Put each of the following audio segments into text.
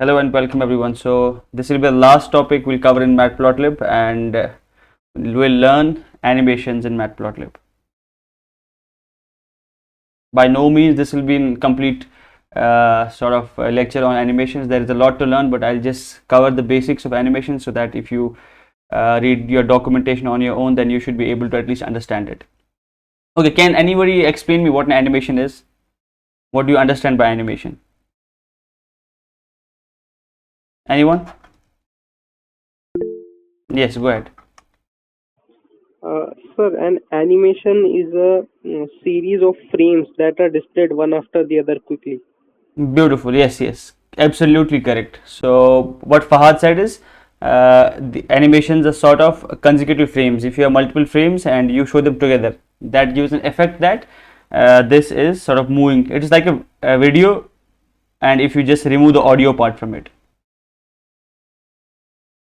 Hello and welcome everyone. So this will be the last topic we'll cover in Matplotlib, and we'll learn animations in Matplotlib. By no means this will be in complete lecture on animations. There is a lot to learn, but I'll just cover the basics of animation so that if you read your documentation on your own, then you should be able to at least understand it. Okay, can anybody explain me what an animation is? What do you understand by animation? Anyone? Yes, go ahead. Sir, an animation is a series of frames that are displayed one after the other quickly. Beautiful. Yes, absolutely correct. So what Fahad said is the animations are sort of consecutive frames. If you have multiple frames and you show them together, that gives an effect that this is sort of moving. It is like a video, and if you just remove the audio part from it,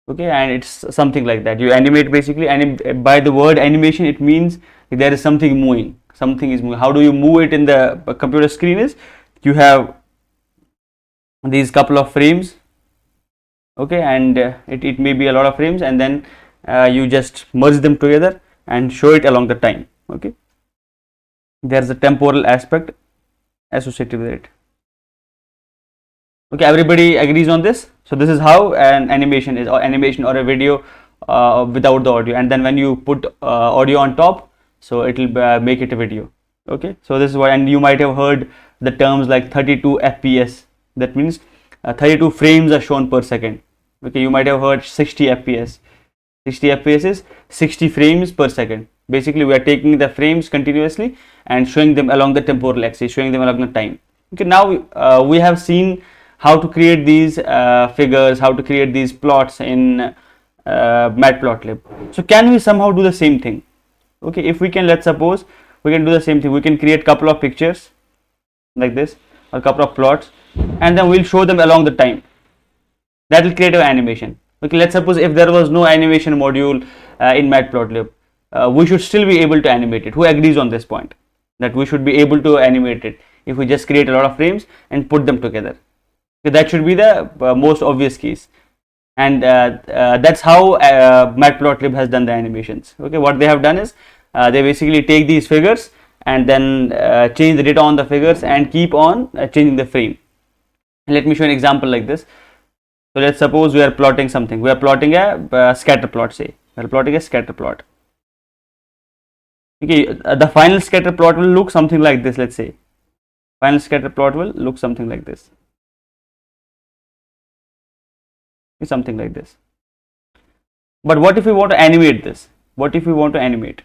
okay, and it's something like that. You animate basically, and by the word animation, it means there is something moving. Something is moving. How do you move it in the computer screen? Is you have these couple of frames, okay, and it may be a lot of frames, and then you just merge them together and show it along the time. Okay, there's a temporal aspect associated with it. Okay, everybody agrees on this. So this is how an animation is, or animation or a video without the audio, and then when you put audio on top, so it will make it a video. Okay, so this is what, and you might have heard the terms like 32 fps. That means 32 frames are shown per second. Okay, you might have heard 60 fps. 60 fps is 60 frames per second. Basically, we are taking the frames continuously and showing them along the temporal axis, showing them along the time. Okay, now we have seen how to create these figures, how to create these plots in Matplotlib. So can we somehow do the same thing? Okay, if we can, let's suppose we can do the same thing. We can create couple of pictures like this, or a couple of plots, and then we'll show them along the time. That will create an animation. Okay, let's suppose if there was no animation module in Matplotlib, we should still be able to animate it. Who agrees on this point, that we should be able to animate it if we just create a lot of frames and put them together? Okay, that should be the most obvious case, and that's how Matplotlib has done the animations. Okay, what they have done is they basically take these figures and then change the data on the figures and keep on changing the frame. Let me show an example like this. So let's suppose we are plotting something. We are plotting a scatter plot. Say we are plotting a scatter plot. Okay, the final scatter plot will look something like this. Let's say final scatter plot will look something like this. Something like this. But what if we want to animate this? What if we want to animate?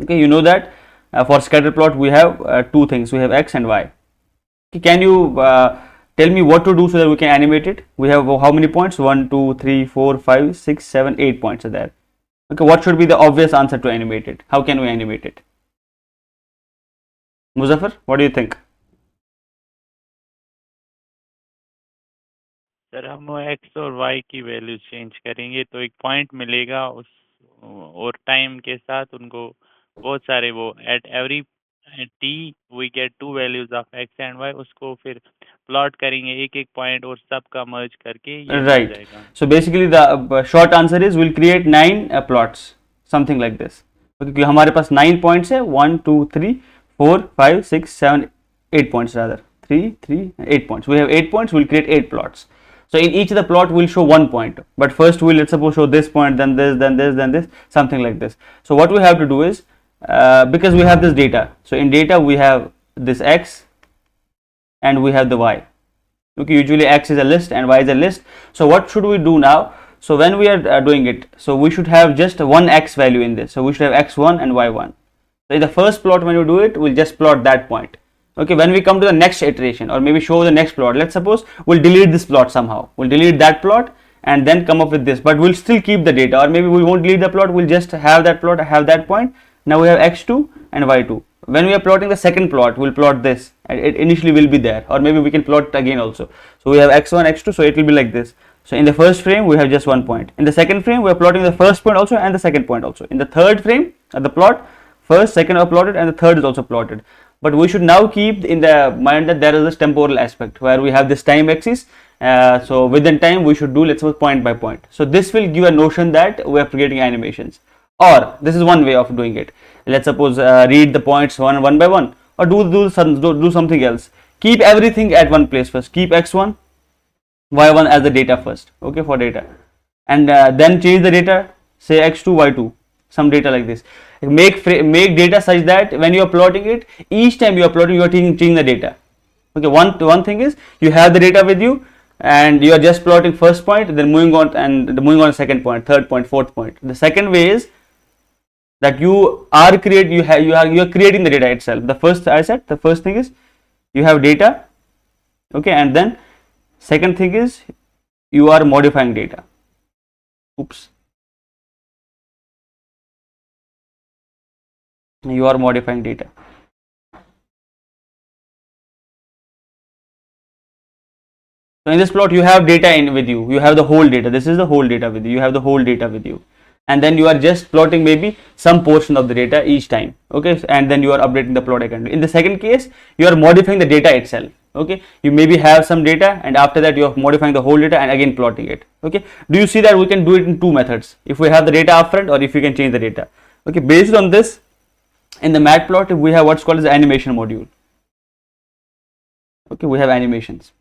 Okay, you know that for scatter plot we have two things. We have x and y. Okay, can you tell me what to do so that we can animate it? We have how many points? 1 2 3 4 5 6 7 8 points are there. Okay, what should be the obvious answer to animate it? How can we animate it? Muzaffar, what do you think? Sir हम वो x और y की value change करेंगे तो एक point मिलेगा उस और टाइम के साथ उनको बहुत सारे वो at every t we get two values of x and y, उसको फिर प्लॉट करेंगे एक एक पॉइंट और सबका मर्ज करके ये right. So basically the short answer is we'll create 9 plots, something like this. क्योंकि हमारे पास 9 points है, 1 2 3 4 5 6 7 8 points rather, 8 points. We have 8 points. We'll create 8 plots. So in each of the plot we'll show one point, but first we'll, let's suppose, show this point, then this, then this, then this, something like this. So what we have to do is because we have this data, so in data we have this x and we have the y. Okay, usually x is a list and y is a list. So what should we do now? So when we are doing it, so we should have just one x value in this. So we should have x1 and y1. So in the first plot, when you do it, we'll just plot that point. Okay, when we come to the next iteration, or maybe show the next plot, let's suppose we'll delete this plot somehow. We'll delete that plot and then come up with this, but we'll still keep the data, or maybe we won't delete the plot, we'll just have that plot, have that point. Now we have x2 and y2. When we are plotting the second plot, we'll plot this, and it initially will be there, or maybe we can plot it again also. So we have x1, x2, so it will be like this. So in the first frame we have just one point. In the second frame we are plotting the first point also and the second point also. In the third frame the plot, first, second are plotted and the third is also plotted. But we should now keep in the mind that there is this temporal aspect where we have this time axis So within time we should do, let's suppose, point by point. So this will give a notion that we are creating animations. Or this is one way of doing it. Let's suppose read the points one by one, or do something else. Keep everything at one place first. Keep x1, y1 as the data first, okay, for data, and then change the data, say x2, y2, some data like this. Make data such that when you are plotting it, each time you are plotting, you are changing the data. Okay, one thing is you have the data with you and you are just plotting first point, then moving on second point, third point, fourth point. The second way is that you are creating the data itself. The first thing is you have data, okay, and then second thing is you are modifying data. Oops. You are modifying data. So in this plot you have data with you. You have the whole data. This is the whole data with you. You have the whole data with you. And then you are just plotting maybe some portion of the data each time, okay, and then you are updating the plot again. In the second case, you are modifying the data itself, okay. You maybe have some data and after that you are modifying the whole data and again plotting it, okay. Do you see that we can do it in two methods, if we have the data upfront or if we can change the data, okay. Based on this, in the Matplotlib we have what's called as the animation module, okay. We have animations.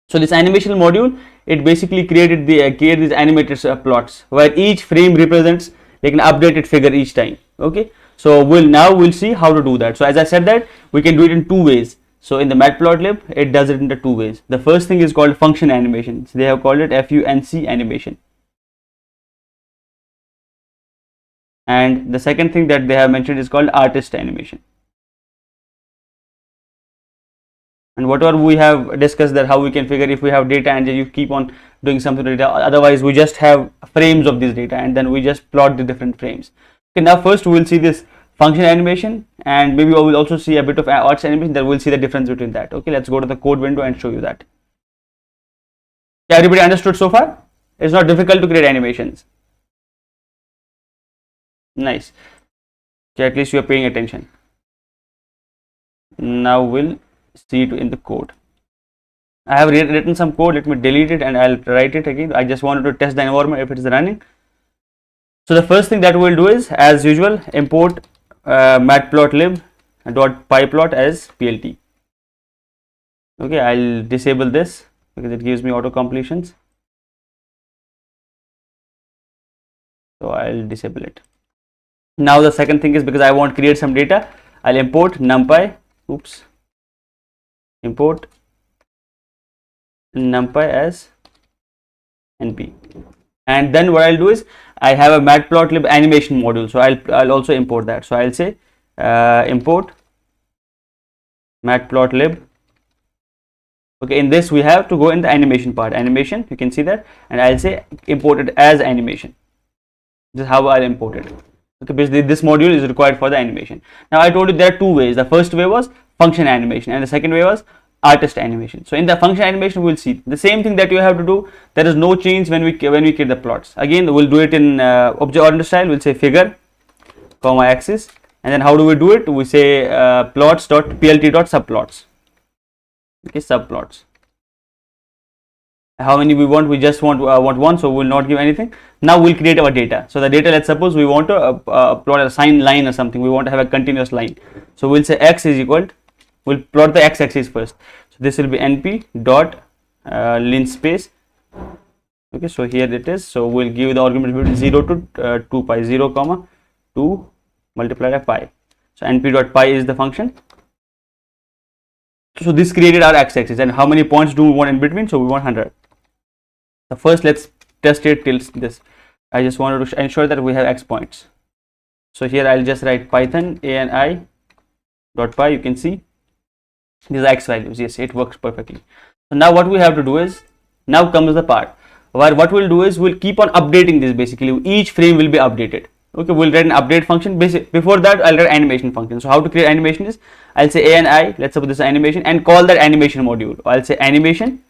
So this animation module, it basically created these animated plots where each frame represents like an updated figure each time, okay. So we'll see how to do that. So as I said that we can do it in two ways. So in the Matplotlib it does it in the two ways. The first thing is called function animation. So they have called it FUNC animation, and the second thing that they have mentioned is called artist animation. And whatever we have discussed, that how we can figure if we have data and you keep on doing something with data, otherwise we just have frames of this data and then we just plot the different frames. Okay, now first we will see this function animation and maybe we will also see a bit of arts animation, then we'll see the difference between that. Okay, let's go to the code window and show you that. Yeah, everybody understood so far? It's not difficult to create animations. Nice. Okay, at least you are paying attention. Now we'll see it in the code. I have written some code. Let me delete it and I'll write it again. I just wanted to test the environment if it is running. So the first thing that we'll do is, as usual, import matplotlib.pyplot as plt. Okay, I'll disable this because it gives me auto completions. So I'll disable it. Now the second thing is, because I want to create some data, I'll import numpy. Import numpy as np, and then what I'll do is I have a matplotlib animation module, so I'll also import that. So I'll say import matplotlib. Okay, in this we have to go in the animation part, animation, you can see that, and I'll say import it as animation. This is how I'll import it. Okay, basically this module is required for the animation. Now I told you there are two ways. The first way was function animation and the second way was artist animation. So in the function animation we'll see the same thing that you have to do. There is no change when we create the plots. Again we'll do it in object-oriented style. We'll say figure comma axis, and then how do we do it? We say plots.plt.subplots. Okay, subplots. How many we want? We just want one, so we'll not give anything. Now we'll create our data. So the data, let's suppose we want to plot a sine line or something. We want to have a continuous line. So we'll say x is equal to, we'll plot the x-axis first. So this will be np dot linspace. Okay, so here it is. So we'll give the argument between 0 to 2 pi, 0 comma 2 multiplied by pi. So np dot pi is the function. So this created our x-axis, and how many points do we want in between? So we want 100. So first let's test it till this. I just wanted to ensure that we have x points. So here I'll just write python ani dot pi. You can see these are x values. Yes, it works perfectly. So now what we have to do is, now comes the part where what we'll do is we'll keep on updating this. Basically each frame will be updated. Okay, we'll write an update function. Before that I'll write animation function. So how to create animation is, I'll say ani, let's suppose this is animation, and call that animation module. I'll say animation,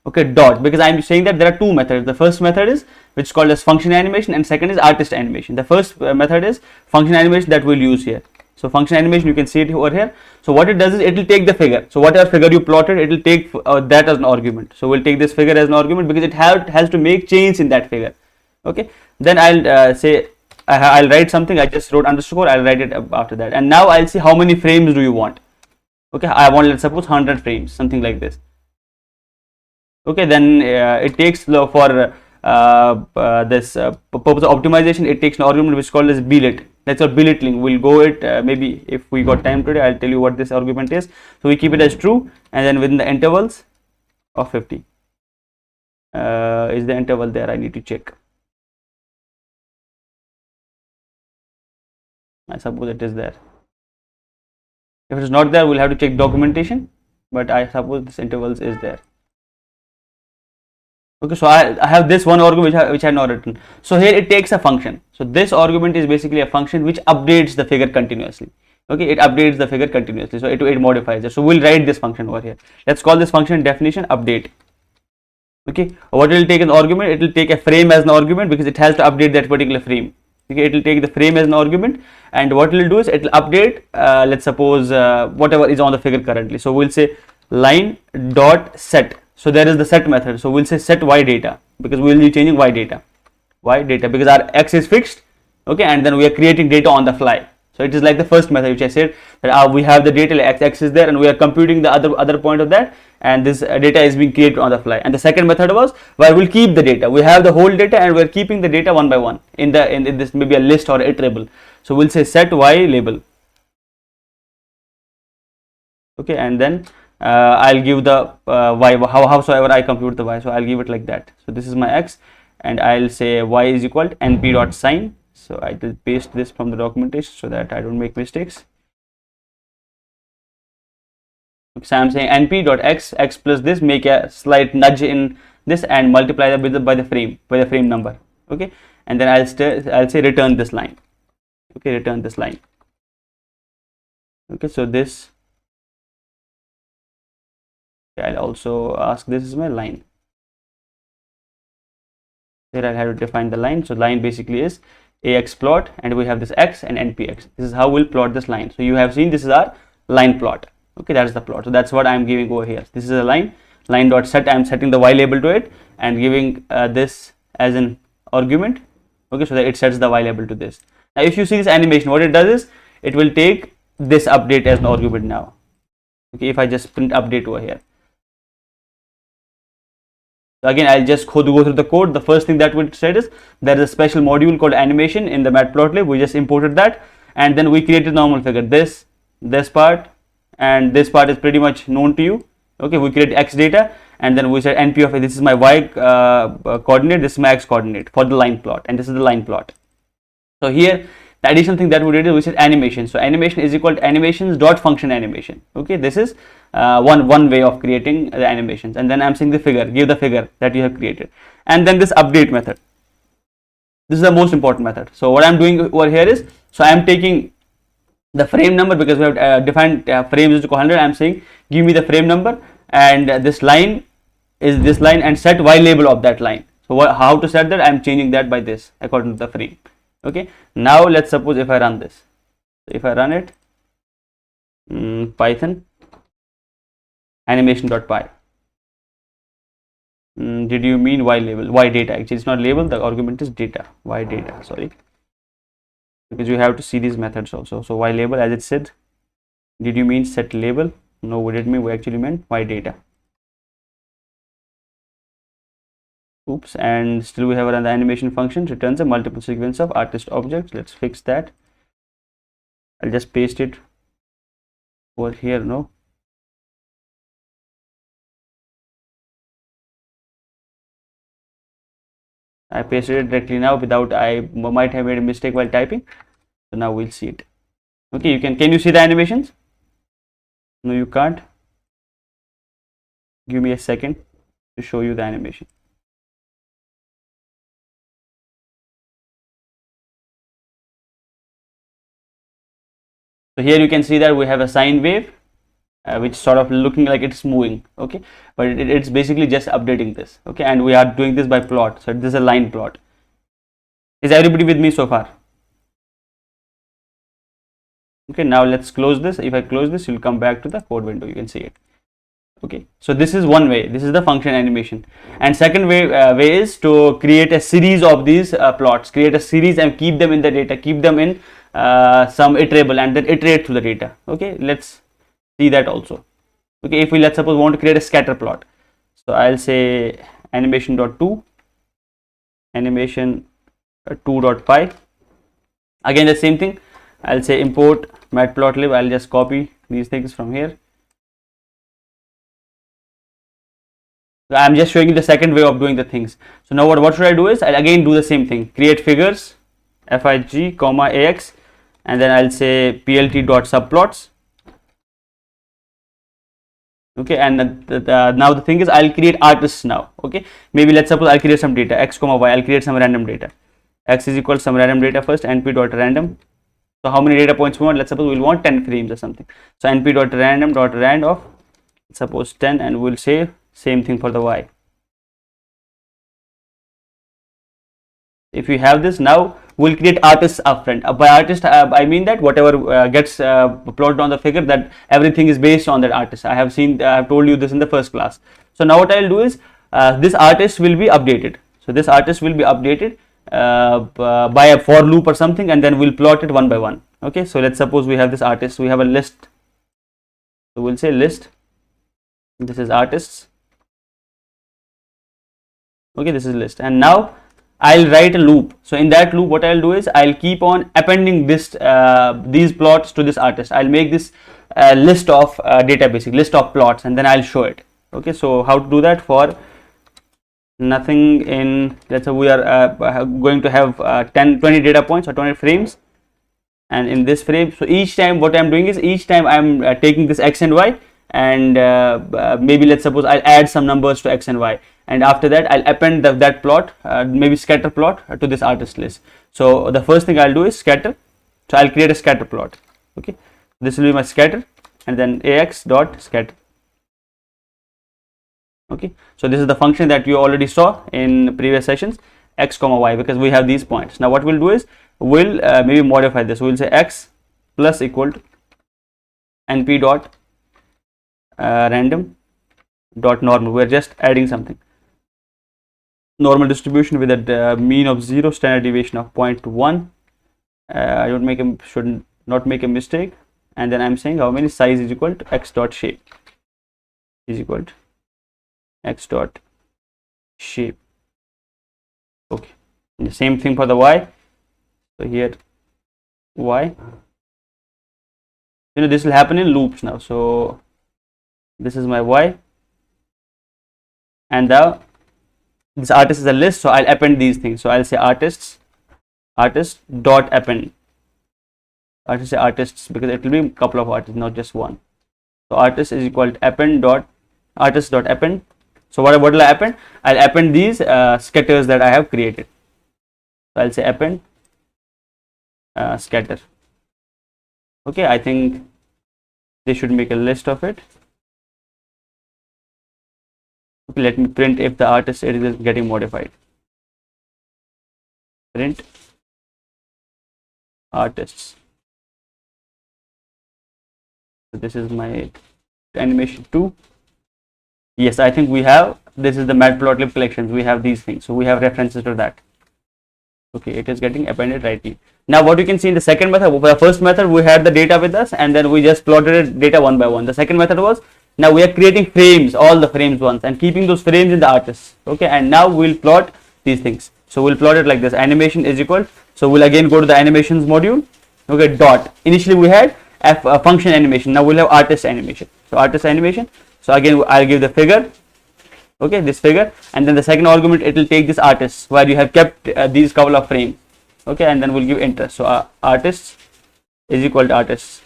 okay, dot, because I'm saying that there are two methods. The first method is which is called as function animation, and second is artist animation. The first method is function animation that we'll use here. So function animation, you can see it over here. So what it does is it will take the figure. So whatever figure you plotted, it will take that as an argument. So we'll take this figure as an argument because it has to make change in that figure. Okay, then I'll say I'll write something. I just wrote underscore. I'll write it after that, and now I'll see how many frames do you want. Okay, I want, let's suppose 100 frames, something like this. Okay, then it takes for this purpose of optimization, it takes an argument which is called as blit. That's our blit link. We'll go it maybe if we got time today, I'll tell you what this argument is. So we keep it as true, and then within the intervals of 50. Is the interval there? I need to check. I suppose it is there. If it is not there, we'll have to check documentation, but I suppose this intervals is there. Okay, so I have this one argument which I have not written. So here it takes a function. So this argument is basically a function which updates the figure continuously. Okay, it updates the figure continuously. So it modifies it. So we'll write this function over here. Let's call this function definition update. Okay, what it will take as an argument? It will take a frame as an argument because it has to update that particular frame. Okay, it will take the frame as an argument, and what it will do is it will update, let's suppose whatever is on the figure currently. So we'll say line dot set. So there is the set method. So we'll say set y data because we will be changing y data because our x is fixed. Okay, and then we are creating data on the fly. So it is like the first method which I said that we have the data, x is there, and we are computing the other point of that, and this data is being created on the fly. And the second method was where we'll keep the data. We have the whole data and we're keeping the data one by one in this maybe a list or iterable. So we'll say set y label. Okay, and then I'll give the y howsoever I compute the y. So I'll give it like that. So this is my x, and I'll say y is equal to np dot sign. So I will paste this from the documentation so that I don't make mistakes. So I'm saying np dot x plus this, make a slight nudge in this and multiply that by the frame number. Okay, and then I'll say return this line. Okay, return this line. Okay, so this I'll also ask this is my line. Here I'll have to define the line. So line basically is ax plot, and we have this x and npx. This is how we'll plot this line. So you have seen this is our line plot. Okay, that is the plot. So that's what I'm giving over here. This is a line dot set. I'm setting the y label to it and giving this as an argument. Okay, so that it sets the y label to this. Now if you see this animation, what it does is it will take this update as an argument now. Okay, if I just print update over here. So again, I'll just go through the code. The first thing that we said is there is a special module called animation in the Matplotlib. We just imported that, and then we created normal figure. This part and this part is pretty much known to you. Okay, we create x data, and then we said np of it. This is my y coordinate. This is my x coordinate for the line plot, and this is the line plot. So here the additional thing that we did is we said animation. So animation is equal to animations dot function animation. Okay, this is one way of creating the animations. And then I'm saying the figure, give the figure that you have created, and then this update method. This is the most important method. So what I'm doing over here is, so I'm taking the frame number because we have defined frames is equal to 100. I'm saying give me the frame number, and this line is this line, and set y label of that line. So how to set that? I'm changing that by this according to the frame. Okay, now let's suppose if I run this. If I run it, Python animation.py. Did you mean y label? Y data. Actually, it's not label. The argument is data. Y data. Sorry, because you have to see these methods also. So y label, as it said. Did you mean set label? No, we didn't mean. We actually meant y data. Oops, and still we have another animation function returns a multiple sequence of artist objects. Let's fix that. I'll just paste it over here. No, I pasted it directly now without, I might have made a mistake while typing. So now we'll see it. Okay, you can you see the animations? No, you can't. Give me a second to show you the animation. So here you can see that we have a sine wave, which sort of looking like it's moving. Okay, but it's basically just updating this. Okay, and we are doing this by plot. So this is a line plot. Is everybody with me so far? Okay, now let's close this. If I close this, you'll come back to the code window, you can see it. Okay, so this is one way. This is the function animation. And second way is to create a series of these plots, create a series and keep them in the data, keep them in some iterable, and then iterate through the data. Okay, let's see that also. Okay, if we, let's suppose, want to create a scatter plot, so I'll say animation.2, animation2.py. Again the same thing, I'll say import Matplotlib. I'll just copy these things from here. I'm just showing you the second way of doing the things. So now what should I do is, I'll again do the same thing, create figures, fig, comma, ax, and then I'll say plt.subplots. Okay, and now the thing is, I'll create artists now. Okay, maybe let's suppose I'll create some data, x comma y. I'll create some random data. X is equal to some random data first, np.random. So how many data points we want? Let's suppose we'll want 10 frames or something. So np.random.rand of, suppose 10, and we'll say same thing for the y. If you have this, now we'll create artists upfront. By artist, I mean that whatever gets plotted on the figure, that everything is based on that artist. I have told you this in the first class. So now what I'll do is, this artist will be updated. So this artist will be updated by a for loop or something, and then we'll plot it one by one. Okay, so let's suppose we have this artist, we have a list. So we'll say list, this is artists. Okay, this is list, and now I'll write a loop. So in that loop, what I'll do is, I'll keep on appending this these plots to this artist. I'll make this list of data, basically list of plots, and then I'll show it. Okay, so how to do that? For nothing in, let's say we are going to have 20 data points or 20 frames, and in this frame, so each time what I'm doing is, each time I'm taking this x and y, and maybe let's suppose I'll add some numbers to x and y, and after that I'll append that plot, maybe scatter plot, to this artist list. So the first thing I'll do is scatter. So I'll create a scatter plot. Okay, this will be my scatter, and then ax dot scatter. Okay, so this is the function that you already saw in previous sessions, x comma y, because we have these points. Now what we'll do is, we'll maybe modify this. We'll say x plus equal to np dot random dot normal. We're just adding something, normal distribution with a mean of 0, standard deviation of 0.1. I should not make a mistake, and then I'm saying how many size is equal to x dot shape is equal to x dot shape. Okay, and the same thing for the y. So here y, this will happen in loops now. So this is my y, and this artist is a list, so I'll append these things. So I'll say artist dot append. I'll say artists, because it will be a couple of artists, not just one. So artist is equal to append dot artist dot append. So what will I append? I'll append these scatters that I have created. So I'll say append scatter. Okay, I think they should make a list of it. Okay, let me print if the artist is getting modified. Print artists. So this is my animation 2. Yes, I think we have, this is the Matplotlib collections. We have these things, so we have references to that. Okay, it is getting appended right here. Now what you can see in the second method, for the first method we had the data with us, and then we just plotted data one by one. The second method was, now we are creating frames, all the frames once, and keeping those frames in the artist. Okay, and now we'll plot these things. So we'll plot it like this, animation is equal, so we'll again go to the animations module. Okay, dot, initially we had function animation, now we'll have artist animation. So artist animation, so again I'll give the figure. Okay, this figure, and then the second argument, it will take this artist where you have kept these couple of frames. Okay, and then we'll give enter. So artists is equal to artists.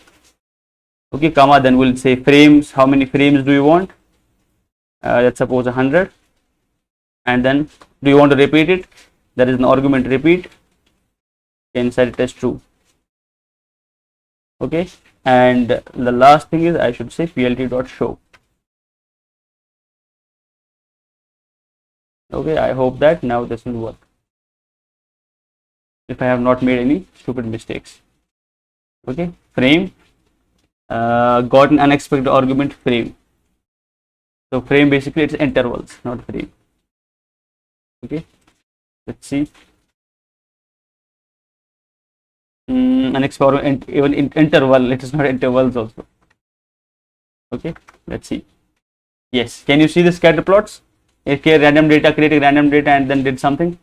Okay, comma, then we'll say frames. How many frames do you want? Let's suppose 100. And then do you want to repeat it? There is an argument repeat. Can set it as true. Okay, and the last thing is, I should say plt.show. Okay, I hope that now this will work, if I have not made any stupid mistakes. Okay, frame, got an unexpected argument frame. So frame basically it's intervals, not frame. Okay, let's see. Unexpected, even interval, it is not intervals also. Okay, let's see. Yes, can you see the scatter plots? Okay, random data, creating random data and then did something.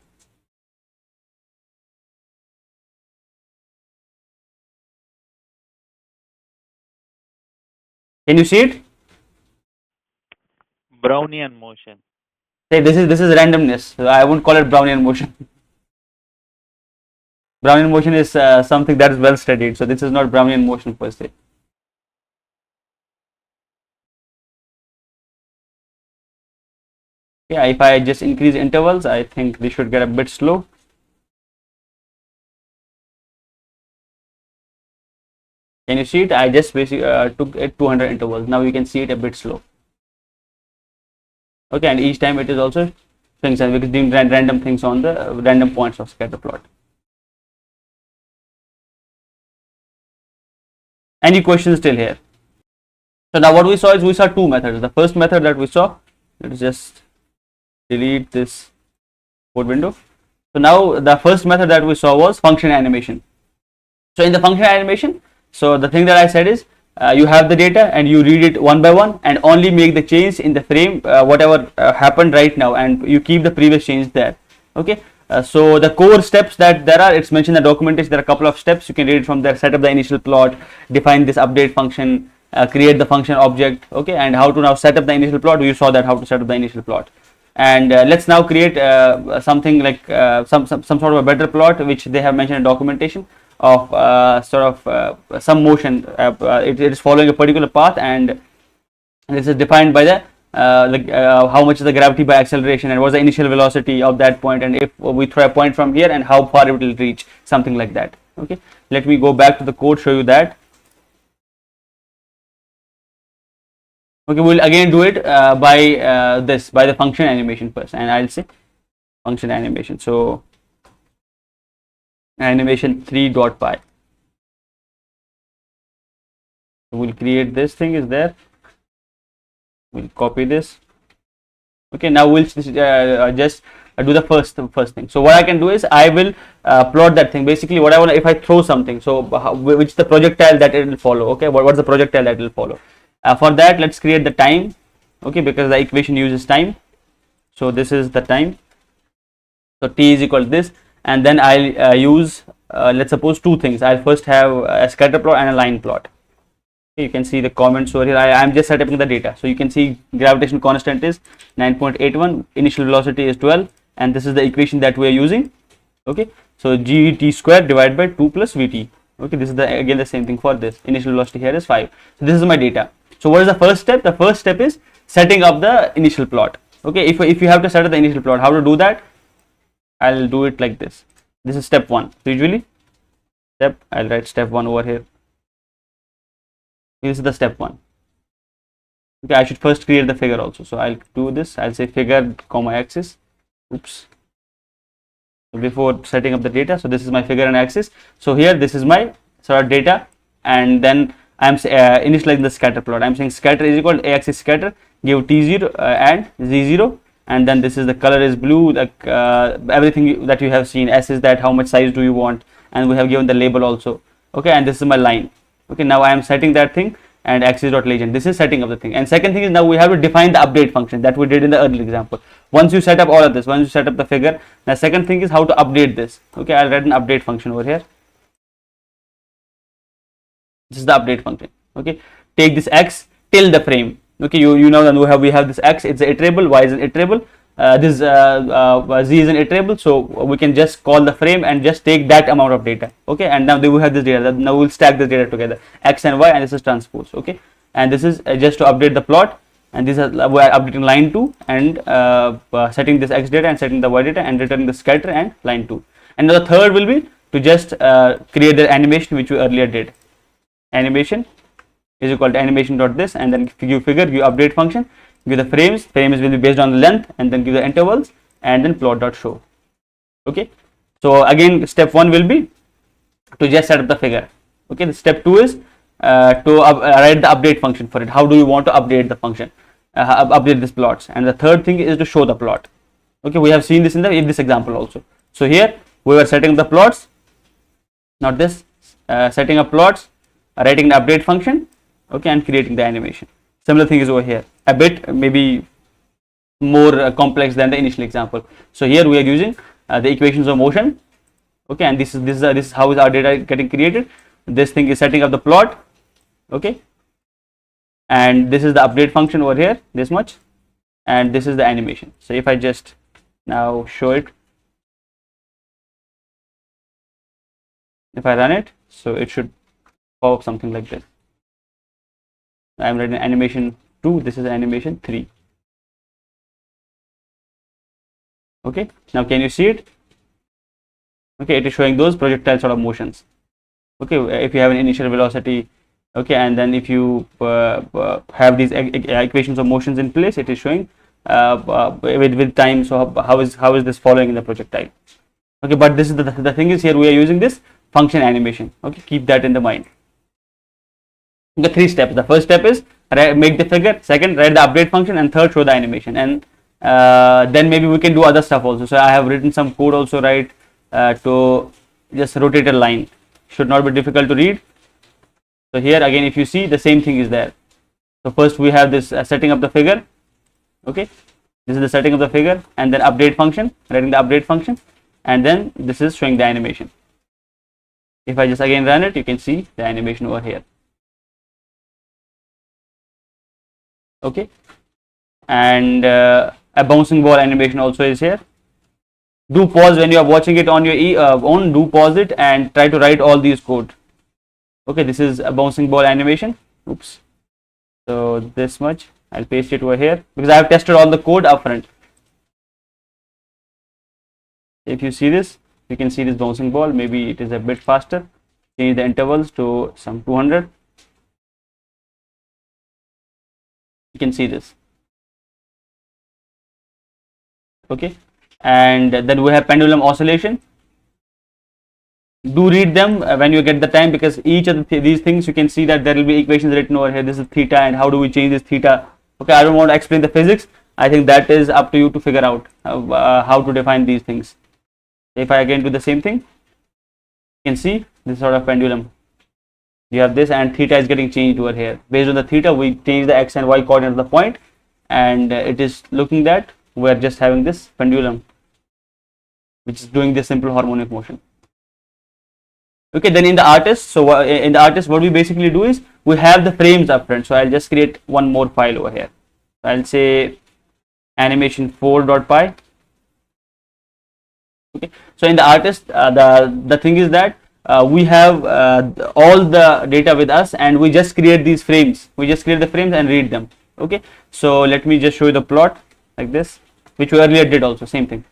Can you see it? Brownian motion. Say this is randomness. So I won't call it Brownian motion. Brownian motion is something that is well studied. So this is not Brownian motion per se. Yeah, if I just increase intervals, I think this should get a bit slow. Can you see it? I just basically took it 200 intervals. Now you can see it a bit slow. Okay, and each time it is also things, and we can do random things on the random points of scatter plot. Any questions still here? So now what we saw is we saw two methods. The first method that we saw, let's just delete this code window. So now the first method that we saw was function animation. So in the function animation, so the thing that I said is you have the data and you read it one by one and only make the change in the frame whatever happened right now, and you keep the previous change there. Okay, so the core steps that there are, it's mentioned in the documentation. There are a couple of steps, you can read it from there. Set up the initial plot, define this update function, create the function object. Okay, and how to now set up the initial plot. You saw that how to set up the initial plot. And let's now create something like some sort of a better plot which they have mentioned in documentation of some motion. It is following a particular path, and this is defined by the how much is the gravity by acceleration and what's the initial velocity of that point, and if we throw a point from here and how far it will reach, something like that. Okay, let me go back to the code, show you that. Okay, we'll again do it by the function animation first, and I'll say function animation. So animation 3.py. We'll create this thing is there. We'll copy this. Okay, now we'll just do the first thing. So what I can do is I will plot that thing. Basically, what I want, if I throw something, so which the projectile that it will follow. Okay, what's the projectile that will follow? For that, let's create the time. Okay, because the equation uses time. So this is the time. So t is equal to this, and then I'll use let's suppose two things. I'll first have a scatter plot and a line plot. Okay, you can see the comments over here. I'm just setting the data. So you can see gravitation constant is 9.81, initial velocity is 12, and this is the equation that we are using. Okay, so gt square divided by 2 plus vt. Okay, this is again the same thing for this. Initial velocity here is 5. So this is my data. So what is the first step? The first step is setting up the initial plot. Okay, if you have to set up the initial plot, how to do that? I'll do it like this. This is step 1. So usually I'll write step 1 over here. This is the step 1. Okay, I should first create the figure also. So I'll do this. I'll say figure comma axis. Oops. So before setting up the data, so this is my figure and axis. So here this is my sort of data, and then I'm initializing the scatter plot. I'm saying scatter is equal to a-axis scatter, give t0 and z0, and then this is the color is blue, like everything that you have seen. S is that how much size do you want, and we have given the label also. Okay, and this is my line. Okay, now I am setting that thing, and axis.legend. This is setting up the thing. And second thing is now we have to define the update function that we did in the earlier example. Once you set up all of this, once you set up the figure, the second thing is how to update this. Okay, I'll write an update function over here. This is the update function. Okay, take this x till the frame. Okay, you know that we have this x, it's an iterable, y is an iterable, this z is an iterable, so we can just call the frame and just take that amount of data. Okay, and now we have this data. Now we'll stack this data together, x and y, and this is transpose. Okay, and this is just to update the plot, and this is we are updating line 2 and setting this x data and setting the y data and returning the scatter and line 2. And the third will be to just create the animation which we earlier did. Animation is equal to animation dot this, and then give figure, give update function, give the frames will be based on the length, and then give the intervals, and then plot dot show. Okay, so again step 1 will be to just set up the figure. Okay, the step 2 is to write the update function for it. How do you want to update the function, update these plots? And the third thing is to show the plot. Okay, we have seen this in this example also. So here we were setting the plots, not this, setting up plots, writing the update function, okay, and creating the animation. Similar thing is over here, a bit maybe more complex than the initial example. So here we are using the equations of motion, okay, and this is how is our data getting created. This thing is setting up the plot, okay, and this is the update function over here, this much, and this is the animation. So if I just now show it, if I run it, so it should pop up something like this. I am writing animation 2, this is animation 3. Okay, now can you see it? Okay, it is showing those projectile sort of motions. Okay, if you have an initial velocity, okay, and then if you have these equations of motions in place, it is showing with time. So how is this following in the projectile? Okay, but this is the thing is, here we are using this function animation. Okay, keep that in the mind. The 3 steps. The first step is make the figure, second write the update function, and third show the animation. And then maybe we can do other stuff also. So I have written some code also, right, to just rotate a line. Should not be difficult to read. So here again, if you see, the same thing is there. So first we have this setting up the figure. Okay, this is the setting of the figure, and then update function, writing the update function, and then this is showing the animation. If I just again run it, you can see the animation over here. Okay, and a bouncing ball animation also is here. Do pause when you are watching it on your own. Do pause it and try to write all these code. Okay, this is a bouncing ball animation. Oops. So this much, I'll paste it over here because I have tested all the code upfront. If you see this, you can see this bouncing ball. Maybe it is a bit faster. Change the intervals to some 200. You can see this. Okay, and then we have pendulum oscillation. Do read them when you get the time, because each of these things you can see that there will be equations written over here. This is theta, and how do we change this theta? Okay, I don't want to explain the physics. I think that is up to you to figure out how to define these things. If I again do the same thing, you can see this sort of pendulum. You have this, and theta is getting changed over here. Based on the theta, we change the x and y coordinate of the point, and it is looking that we are just having this pendulum, which is doing this simple harmonic motion. Okay, then in the artist, so in the artist, what we basically do is we have the frames up front. So I'll just create one more file over here. I'll say animation4.py. Okay, so in the artist, the thing is that we have all the data with us, and we just create these frames. We just create the frames and read them. Okay, so let me just show you the plot like this, which we earlier did also, same thing.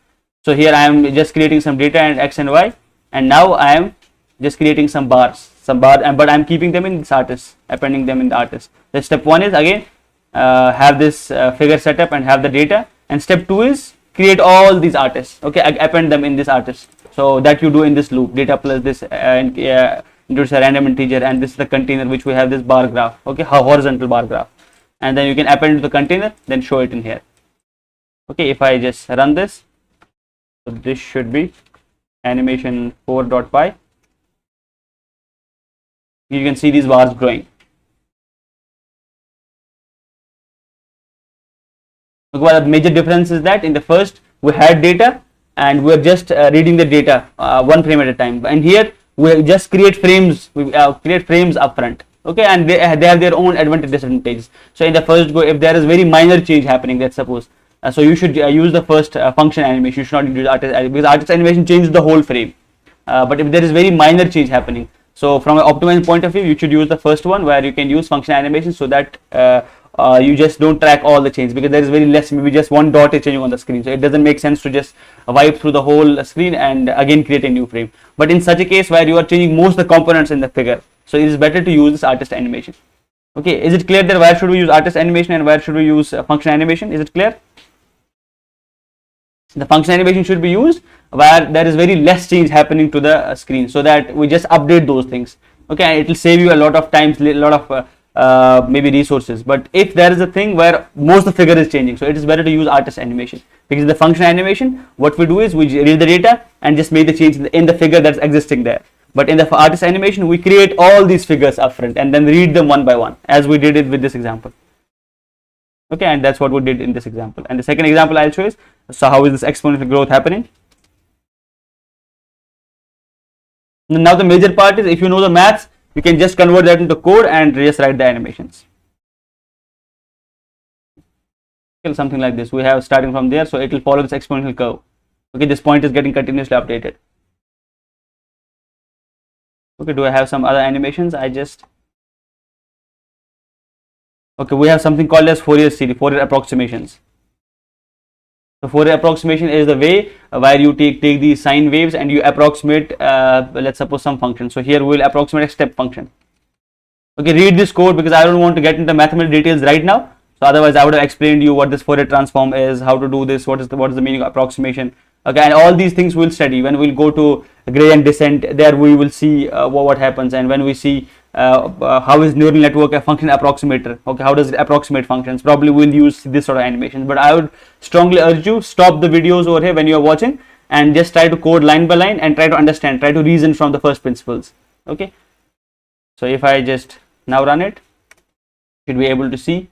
So here I am just creating some data and x and y, and now I am just creating some bars, but I'm keeping them in this artist, appending them in the artist. The step 1 is again have this figure setup and have the data, and step 2 is create all these artists. Okay, append them in this artist. So that you do in this loop, data plus this introduce a random integer, and this is the container which we have this bar graph. Okay, horizontal bar graph, and then you can append to the container, then show it in here. Okay, if I just run this, so this should be animation4.py. You can see these bars growing. Okay, well, the major difference is that in the first we had data and we are just reading the data one frame at a time, and here we just create frames. We create frames upfront. Okay, and they have their own disadvantages. So in the first go, if there is very minor change happening, let's suppose, so you should use the first function animation. You should not use artist, because artist animation changes the whole frame. But if there is very minor change happening, so from an optimization point of view, you should use the first one, where you can use function animation, so that you just don't track all the change, because there is very less, maybe just one dot is changing on the screen. So it doesn't make sense to just wipe through the whole screen and again create a new frame. But in such a case where you are changing most of the components in the figure, so it is better to use this artist animation. Okay, is it clear that where should we use artist animation and where should we use function animation? Is it clear? The function animation should be used where there is very less change happening to the screen, so that we just update those things. Okay, and it will save you a lot of times, a lot of maybe resources. But if there is a thing where most of the figure is changing, so it is better to use artist animation, because in the function animation what we do is we read the data and just make the change in the figure that's existing there. But in the artist animation we create all these figures upfront and then read them one by one, as we did it with this example. Okay, and that's what we did in this example. And the second example I'll show is, so how is this exponential growth happening. Now the major part is, if you know the maths, you can just convert that into code and just write the animations. Something like this, we have starting from there, so it will follow this exponential curve. Okay, this point is getting continuously updated. Okay, do I have some other animations? Okay, we have something called as Fourier series, Fourier approximations. So Fourier approximation is the way where you take these sine waves and you approximate, let's suppose, some function. So here we will approximate a step function. Okay, read this code because I don't want to get into mathematical details right now. So otherwise I would have explained to you what this Fourier transform is, how to do this, what is the meaning of approximation. Okay, and all these things we'll study when we'll go to gradient descent. There we will see what happens, and when we see how is neural network a function approximator. Okay, how does it approximate functions? Probably we'll use this sort of animation. But I would strongly urge you, stop the videos over here when you are watching and just try to code line by line and try to understand, try to reason from the first principles. Okay, so if I just now run it, you should be able to see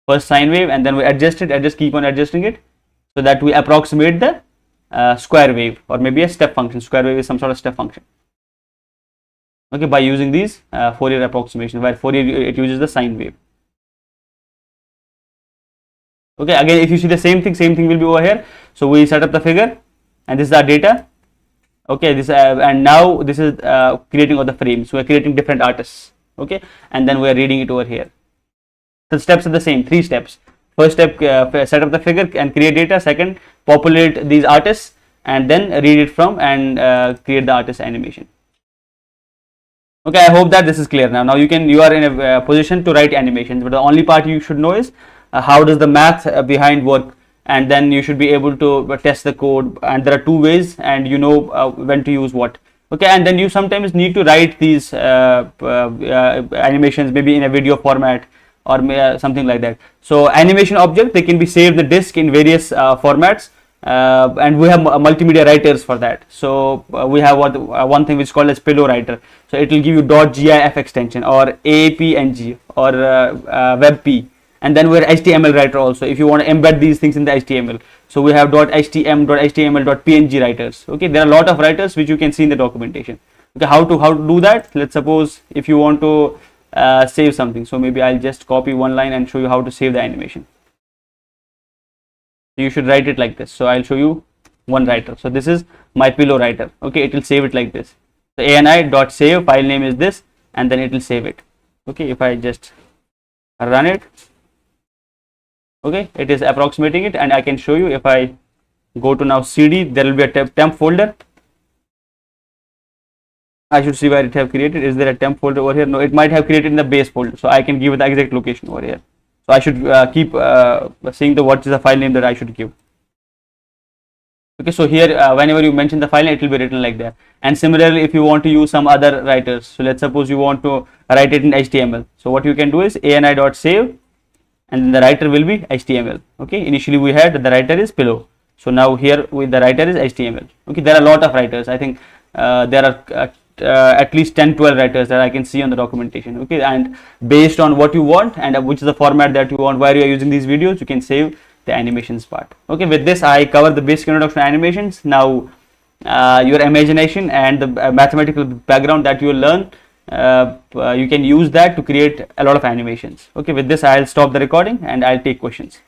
first sine wave, and then we adjust it, just keep on adjusting it so that we approximate the square wave, or maybe a step function. Square wave is some sort of step function. Okay, by using these Fourier approximation, where Fourier it uses the sine wave. Okay, again if you see the same thing will be over here. So we set up the figure and this is our data. Okay, this and now this is creating all the frames. So we are creating different artists. Okay, and then we are reading it over here. The steps are the same, 3 steps. First step, set up the figure and create data. Second, populate these artists and then read it from and create the artist animation. Okay, I hope that this is clear now. Now you are in a position to write animations, but the only part you should know is how does the math behind work, and then you should be able to test the code. And there are 2 ways, and you know when to use what. Okay, and then you sometimes need to write these animations maybe in a video format or something like that. So animation object, they can be saved the disk in various formats. And we have multimedia writers for that. So we have one thing which is called as pillow writer. So it will give you .gif extension or APNG or WebP, and then we have HTML writer also if you want to embed these things in the HTML. So we have .htm, .html, .png writers. Okay, there are a lot of writers which you can see in the documentation. Okay, how to do that? Let's suppose if you want to save something. So maybe I'll just copy one line and show you how to save the animation. You should write it like this. So I'll show you one writer. So this is my pillow writer. Okay, it will save it like this. So ani.save, file name is this, and then it will save it. Okay, if I just run it, okay, it is approximating it, and I can show you. If I go to now CD, there will be a temp folder. I should see where it have created. Is there a temp folder over here? No, it might have created in the base folder. So I can give it the exact location over here. So I should keep seeing what is the file name that I should give. Okay, so here whenever you mention the file name, it will be written like that. And similarly, if you want to use some other writers, so let's suppose you want to write it in HTML. So what you can do is ani.save, and the writer will be HTML. Okay, initially we had that the writer is pillow. So now here with the writer is HTML. Okay, there are a lot of writers. I think there are at least 10-12 writers that I can see on the documentation. Okay, and based on what you want and which is the format that you want, where you are using these videos, you can save the animations part. Okay, with this I cover the basic introduction to animations. Now your imagination and the mathematical background that you will learn, you can use that to create a lot of animations. Okay, with this I'll stop the recording and I'll take questions.